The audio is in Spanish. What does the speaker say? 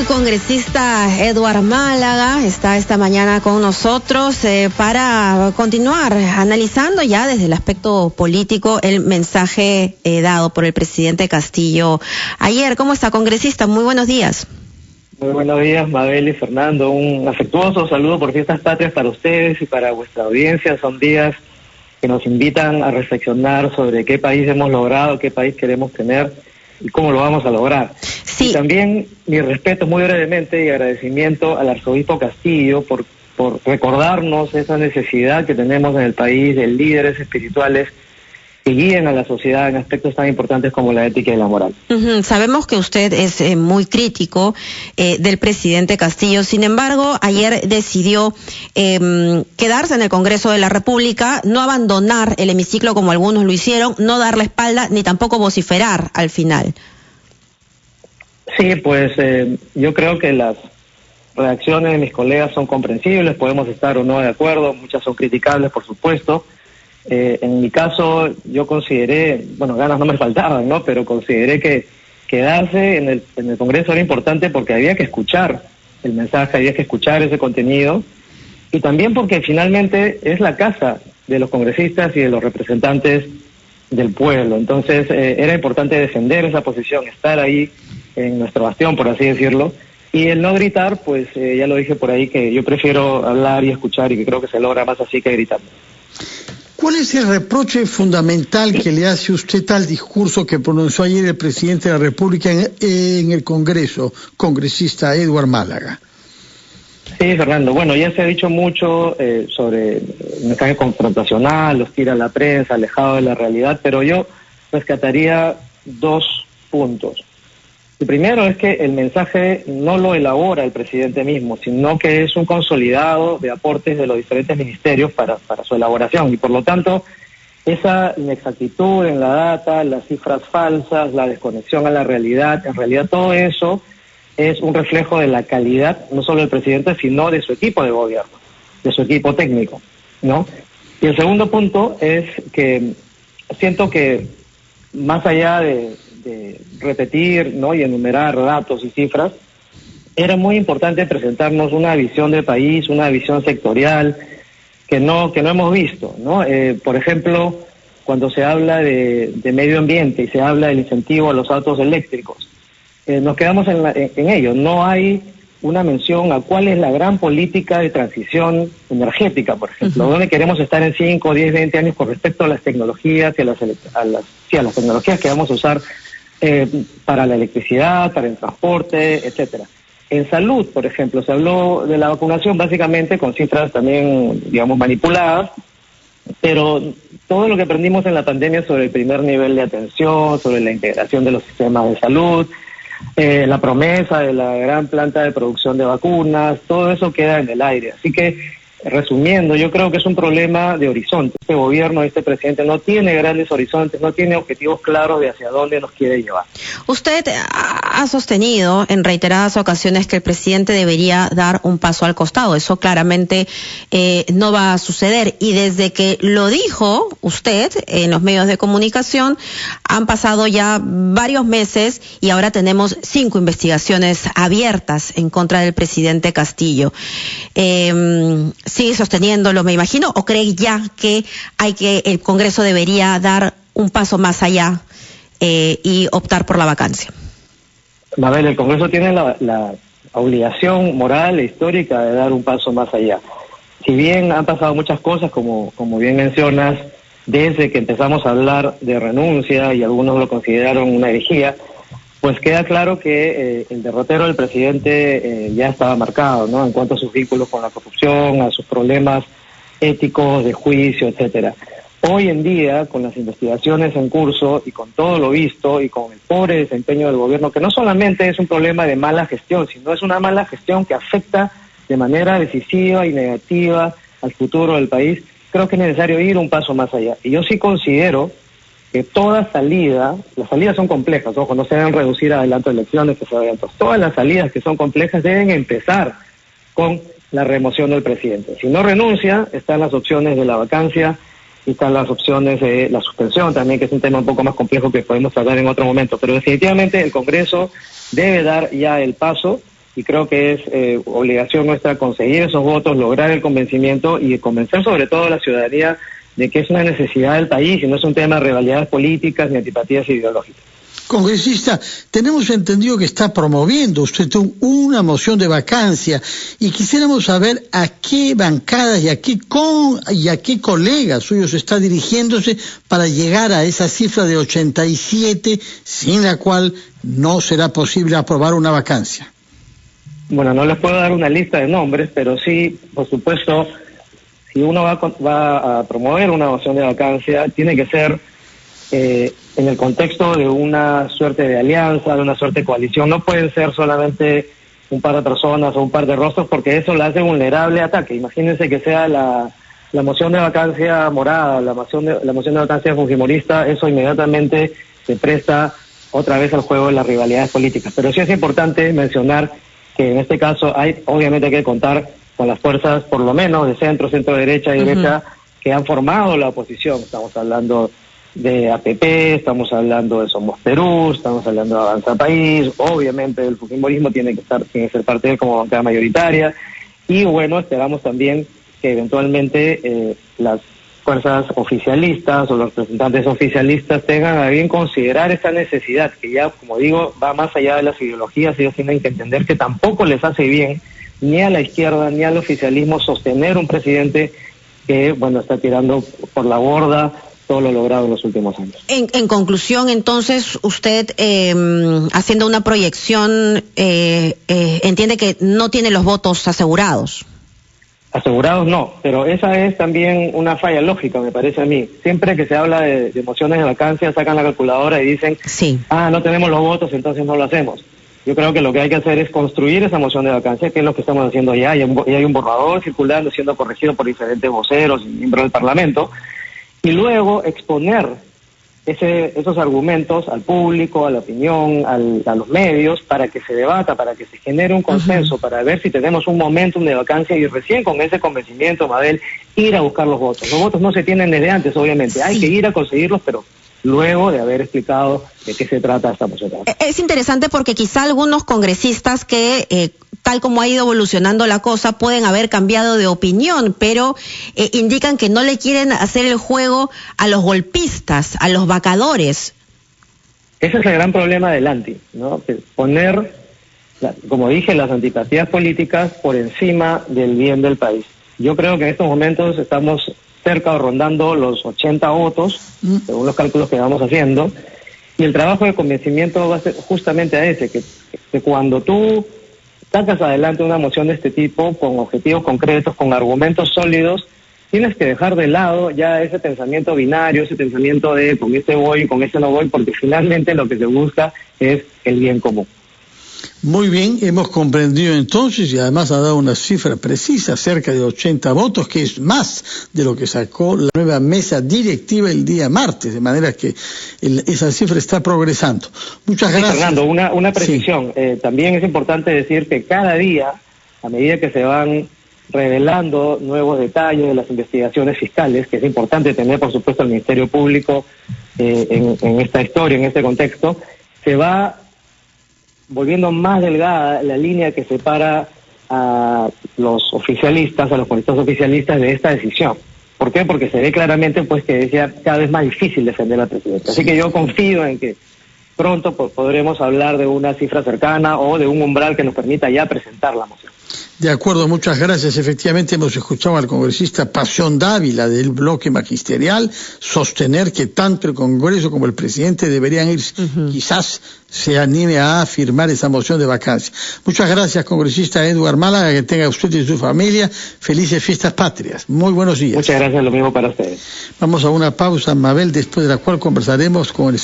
El congresista Edward Málaga está esta mañana con nosotros para continuar analizando ya desde el aspecto político el mensaje dado por el presidente Castillo ayer. ¿Cómo está, congresista? Muy buenos días. Muy buenos días, Mabel y Fernando. Un afectuoso saludo por Fiestas Patrias para ustedes y para vuestra audiencia. Son días que nos invitan a reflexionar sobre qué país hemos logrado, qué país queremos tener y cómo lo vamos a lograr. Sí. Y también mi respeto muy brevemente y agradecimiento al arzobispo Castillo por recordarnos esa necesidad que tenemos en el país de líderes espirituales que guíen a la sociedad en aspectos tan importantes como la ética y la moral. Sabemos que usted es muy crítico del presidente Castillo, sin embargo, ayer decidió quedarse en el Congreso de la República, no abandonar el hemiciclo como algunos lo hicieron, no dar la espalda, ni tampoco vociferar al final. Sí, pues yo creo que las reacciones de mis colegas son comprensibles, podemos estar o no de acuerdo, muchas son criticables, por supuesto. En mi caso, yo consideré, bueno, ganas no me faltaban, ¿no? Pero consideré que quedarse en el Congreso era importante porque había que escuchar el mensaje, había que escuchar ese contenido, y también porque finalmente es la casa de los congresistas y de los representantes del pueblo. Entonces, era importante defender esa posición, estar ahí en nuestro bastión, por así decirlo, y el no gritar, pues ya lo dije por ahí, que yo prefiero hablar y escuchar, y que creo que se logra más así que gritando. ¿Cuál es el reproche fundamental que le hace usted al discurso que pronunció ayer el presidente de la República en el Congreso, congresista Edward Málaga? Sí, Fernando. Bueno, ya se ha dicho mucho sobre el mensaje confrontacional, hostil a la prensa, alejado de la realidad, pero yo rescataría 2 puntos. El primero es que el mensaje no lo elabora el presidente mismo, sino que es un consolidado de aportes de los diferentes ministerios para su elaboración, y por lo tanto esa inexactitud en la data, las cifras falsas, la desconexión a la realidad, en realidad todo eso es un reflejo de la calidad no solo del presidente, sino de su equipo de gobierno, de su equipo técnico, ¿no? Y el segundo punto es que siento que más allá de repetir, ¿no?, y enumerar datos y cifras, era muy importante presentarnos una visión de país, una visión sectorial que no hemos visto, ¿no? Por ejemplo, cuando se habla de medio ambiente y se habla del incentivo a los autos eléctricos, nos quedamos en ello. No hay una mención a cuál es la gran política de transición energética, por ejemplo, dónde queremos estar en 5, 10, 20 años con respecto a las tecnologías y a las tecnologías que vamos a usar para la electricidad, para el transporte, etcétera. En salud, por ejemplo, se habló de la vacunación básicamente con cifras también, digamos, manipuladas, pero todo lo que aprendimos en la pandemia sobre el primer nivel de atención, sobre la integración de los sistemas de salud, la promesa de la gran planta de producción de vacunas, todo eso queda en el aire. Así que, resumiendo, yo creo que es un problema de horizonte. Este gobierno, este presidente no tiene grandes horizontes, no tiene objetivos claros de hacia dónde nos quiere llevar. Usted ha sostenido en reiteradas ocasiones que el presidente debería dar un paso al costado. Eso claramente no va a suceder. Y desde que lo dijo usted en los medios de comunicación, han pasado ya varios meses y ahora tenemos 5 investigaciones abiertas en contra del presidente Castillo. ¿Sigue sosteniéndolo, me imagino, o cree ya que el Congreso debería dar un paso más allá y optar por la vacancia? Mabel, el Congreso tiene la obligación moral e histórica de dar un paso más allá. Si bien han pasado muchas cosas, como bien mencionas, desde que empezamos a hablar de renuncia y algunos lo consideraron una herejía, pues queda claro que el derrotero del presidente ya estaba marcado, ¿no?, en cuanto a sus vínculos con la corrupción, a sus problemas éticos, de juicio, etcétera. Hoy en día, con las investigaciones en curso y con todo lo visto y con el pobre desempeño del gobierno, que no solamente es un problema de mala gestión, sino es una mala gestión que afecta de manera decisiva y negativa al futuro del país, creo que es necesario ir un paso más allá. Y yo sí considero que toda salida, las salidas son complejas, ojo, no se deben reducir a adelanto de elecciones, que se vayan todas las salidas que son complejas deben empezar con la remoción del presidente. Si no renuncia, están las opciones de la vacancia y están las opciones de la suspensión también, que es un tema un poco más complejo que podemos tratar en otro momento, pero definitivamente el Congreso debe dar ya el paso y creo que es obligación nuestra conseguir esos votos, lograr el convencimiento y convencer sobre todo a la ciudadanía de que es una necesidad del país y no es un tema de rivalidades políticas ni antipatías ideológicas. Congresista, tenemos entendido que está promoviendo usted una moción de vacancia y quisiéramos saber a qué bancadas y a qué colegas suyos está dirigiéndose para llegar a esa cifra de 87, sin la cual no será posible aprobar una vacancia. Bueno, no les puedo dar una lista de nombres, pero sí, por supuesto, si uno va a promover una moción de vacancia, tiene que ser en el contexto de una suerte de alianza, de una suerte de coalición. No pueden ser solamente un par de personas o un par de rostros, porque eso la hace vulnerable a ataque. Imagínense que sea la moción de vacancia morada, la moción de vacancia fujimorista, eso inmediatamente se presta otra vez al juego de las rivalidades políticas. Pero sí es importante mencionar que en este caso obviamente hay que contar con las fuerzas, por lo menos de centro derecha y derecha, que han formado la oposición. Estamos hablando de APP, estamos hablando de Somos Perú, estamos hablando de Avanza País, obviamente el fujimorismo tiene que ser parte de él como bancada mayoritaria, y bueno, esperamos también que eventualmente las fuerzas oficialistas o los representantes oficialistas tengan a bien considerar esa necesidad, que ya, como digo, va más allá de las ideologías. Ellos tienen que entender que tampoco les hace bien ni a la izquierda ni al oficialismo sostener un presidente que, bueno, está tirando por la borda todo lo logrado en los últimos años. En conclusión, entonces, usted, haciendo una proyección, entiende que no tiene los votos asegurados. Asegurados no, pero esa es también una falla lógica, me parece a mí. Siempre que se habla de mociones de vacancia, sacan la calculadora y dicen, sí, no tenemos los votos, entonces no lo hacemos. Yo creo que lo que hay que hacer es construir esa moción de vacancia, que es lo que estamos haciendo ya. Y hay un borrador circulando, siendo corregido por diferentes voceros y miembros del Parlamento, y luego exponer esos argumentos al público, a la opinión, a los medios, para que se debata, para que se genere un consenso, para ver si tenemos un momentum de vacancia, y recién con ese convencimiento, Mabel, ir a buscar los votos. Los votos no se tienen desde antes, obviamente, hay que ir a conseguirlos, pero luego de haber explicado de qué se trata esta moción. Es interesante porque quizá algunos congresistas que, tal como ha ido evolucionando la cosa, pueden haber cambiado de opinión, pero indican que no le quieren hacer el juego a los golpistas, a los vacadores. Ese es el gran problema del anti, ¿no? Poner, como dije, las antipatías políticas por encima del bien del país. Yo creo que en estos momentos estamos cerca o rondando los 80 votos, según los cálculos que vamos haciendo, y el trabajo de convencimiento va a ser justamente a ese, que cuando tú sacas adelante una moción de este tipo, con objetivos concretos, con argumentos sólidos, tienes que dejar de lado ya ese pensamiento binario, ese pensamiento de con este voy, con este no voy, porque finalmente lo que se busca es el bien común. Muy bien, hemos comprendido entonces, y además ha dado una cifra precisa, cerca de 80 votos, que es más de lo que sacó la nueva mesa directiva el día martes, de manera que esa cifra está progresando. Muchas gracias. Fernando, una precisión. Sí. También es importante decir que cada día, a medida que se van revelando nuevos detalles de las investigaciones fiscales, que es importante tener, por supuesto, el Ministerio Público en esta historia, en este contexto, se va volviendo más delgada la línea que separa a los oficialistas, a los políticos oficialistas de esta decisión. ¿Por qué? Porque se ve claramente pues que es ya cada vez más difícil defender al presidente. Así que yo confío en que pronto podremos hablar de una cifra cercana o de un umbral que nos permita ya presentar la moción. De acuerdo, muchas gracias. Efectivamente hemos escuchado al congresista Pasión Dávila del bloque magisterial sostener que tanto el Congreso como el presidente deberían ir, quizás se anime a firmar esa moción de vacancia. Muchas gracias, congresista Edward Málaga, que tenga usted y su familia felices fiestas patrias. Muy buenos días. Muchas gracias, lo mismo para ustedes. Vamos a una pausa, Mabel, después de la cual conversaremos con el